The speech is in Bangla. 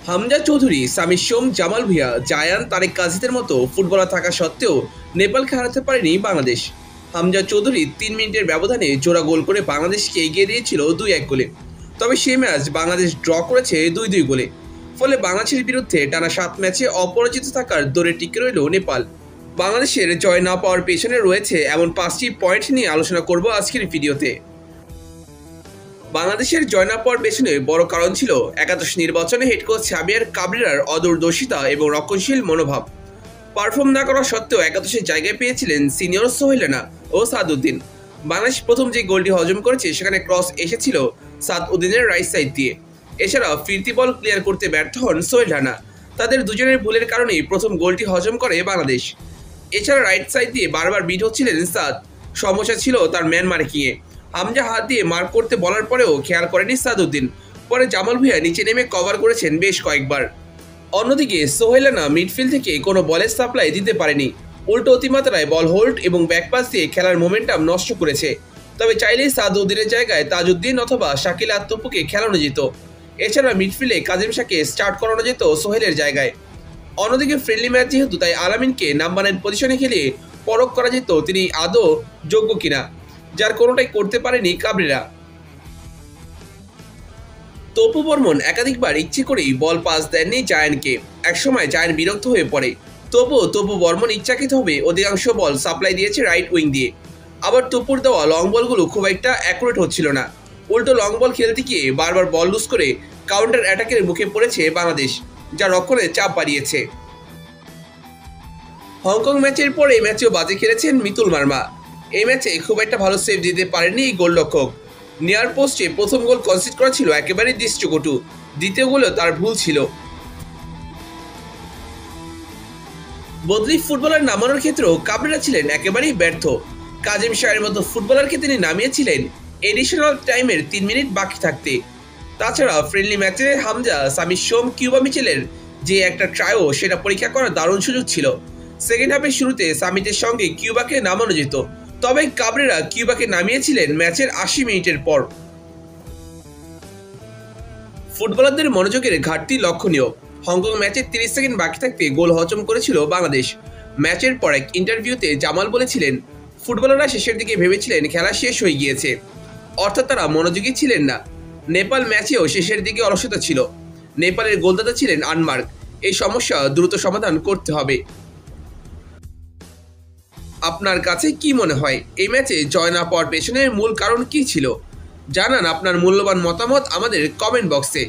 হামজা চৌধুরী, সামির সোম, জামাল ভুঁইয়া, জায়ান, তারেক কাজিদের মতো ফুটবলার থাকা সত্ত্বেও নেপালকে হারাতে পারেনি বাংলাদেশ। হামজা চৌধুরী ৩ মিনিটের ব্যবধানে জোড়া গোল করে বাংলাদেশকে এগিয়ে দিয়েছিল ২-১ গোলে। তবে সেই ম্যাচ বাংলাদেশ ড্র করেছে ২-২ গোলে। ফলে বাংলাদেশের বিরুদ্ধে টানা ৭ ম্যাচে অপরাজিত থাকার দৌড়ে টিকে রইল নেপাল। বাংলাদেশের জয় না পাওয়ার পেছনে রয়েছে এমন ৫টি পয়েন্ট নিয়ে আলোচনা করব আজকের ভিডিওতে। বাংলাদেশের জয় না পাওয়ার পেছনে বড় কারণ ছিল একাদশ নির্বাচনে হেড কোচ জাভিয়ার কাবরেরার অদূরদর্শিতা এবং রক্ষণশীল মনোভাব। পারফর্ম না করা সত্ত্বেও একাদশের জায়গায় পেয়েছিলেন সিনিয়র সোহেল রানা ও সাদউদ্দিন। বাংলাদেশ প্রথম যে গোলটি হজম করেছে সেখানে ক্রস এসেছিল সাদউদ্দিনের রাইট সাইড দিয়ে। এছাড়া ফিরতি বল ক্লিয়ার করতে ব্যর্থ হন সোহেল রানা। তাদের দুজনের ভুলের কারণেই প্রথম গোলটি হজম করে বাংলাদেশ। এছাড়া রাইট সাইড দিয়ে বারবার বিট হচ্ছিলেন সাদ। সমস্যা ছিল তার ম্যান মার্কিংয়ে। হামজা হাত দিয়ে মার্ক করতে বলার পরেও খেয়াল করেনি সাদউদ্দিন। পরে জামাল ভুঁইয়া নিচে নেমে কভার করেছেন বেশ কয়েকবার। অন্যদিকে সোহেল রানা মিডফিল্ড থেকে কোনো বলের সাপ্লাই দিতে পারেনি। উল্টো অতিমাত্রায় বল হোল্ড এবং ব্যাকপাস দিয়ে খেলার মোমেন্টাম নষ্ট করেছে। তবে চাইলেই সাদউদ্দিনের জায়গায় তাজউদ্দিন অথবা শাকিল আত্তপুকে খেলানো যেত। এছাড়া মিডফিল্ডে কাজিম শাহকে স্টার্ট করানো যেত সোহেলের জায়গায়। অন্যদিকে ফ্রেন্ডলি ম্যাচ যেহেতু, তাই আলামিনকে নাম্বার 9 পজিশনে খেলিয়ে পরখ করা যেত তিনি আদৌ যোগ্য কিনা, যার কোনোটাই করতে পারেনি কাবরেরা। তপু বর্মন একাধিকবার ইচ্ছে করেই বল পাস দেননি জায়ানকে। একসময় জায়ান বিরক্ত হয়ে পড়ে। তপু বর্মন ইচ্ছাকৃতভাবে অধিকাংশ বল সাপ্লাই দিয়েছে রাইট উইং দিয়ে। আবার তপুর দেওয়া লং বলগুলো খুব একটা অ্যাকুরেট হচ্ছিল না। উল্টো লং বল খেলতে গিয়ে বারবার বল লুজ করে কাউন্টার অ্যাটাকের মুখে পড়েছে বাংলাদেশ, যা রক্ষণে চাপ বাড়িয়েছে। হংকং ম্যাচের পর এই ম্যাচেও বাজে খেলেছেন মিতুল মার্মা। এই ম্যাচে খুব একটা ভালো সেভ দিতে পারেননি এই গোলরক্ষক। নিয়ার পোস্টে প্রথম গোল কনসিড করা ছিল একেবারেই দৃষ্টিকটু। দ্বিতীয় গোলেও তার ভুল ছিল। বদলি ফুটবলার নামানোর ক্ষেত্রেও কাবরেরা ছিলেন একেবারেই ব্যর্থ। কাজিম শাহের মতো ফুটবলারকে তিনি নামিয়েছিলেন এডিশনাল টাইমের ৩ মিনিট বাকি থাকতে। তাছাড়া ফ্রেন্ডলি ম্যাচে হামজা, সামির সোম, কিউবা মিচেলের যে একটা ট্রায়ও, সেটা পরীক্ষা করার দারুণ সুযোগ ছিল। সেকেন্ড হাফের শুরুতে সামিটের সঙ্গে কিউবাকে নামানো যেত। তবে কাবরেরা কিউবাকে নামিয়েছিলেন ম্যাচের ৮০ মিনিটের পর। ফুটবলারদের মনোযোগের ঘাটতি লক্ষণীয়। হংকং ম্যাচের ৩০ সেকেন্ড বাকি থাকতে গোল হজম করেছিল বাংলাদেশ। ম্যাচের পর এক ইন্টারভিউতে জামাল বলেছিলেন, ফুটবলাররা শেষের দিকে ভেবেছিলেন খেলা শেষ হয়ে গিয়েছে, অর্থাৎ তারা মনোযোগী ছিলেন না। নেপাল ম্যাচেও শেষের দিকে অলসতা ছিল। নেপালের গোলদাতা ছিলেন আনমার্ক। এই সমস্যা দ্রুত সমাধান করতে হবে। আপনার কাছে কি মনে হয়, এই ম্যাচে জয় না পাওয়ার পেছনের মূল কারণ কি ছিল? জানান আপনার মূল্যবান মতামত আমাদের কমেন্ট বক্সে।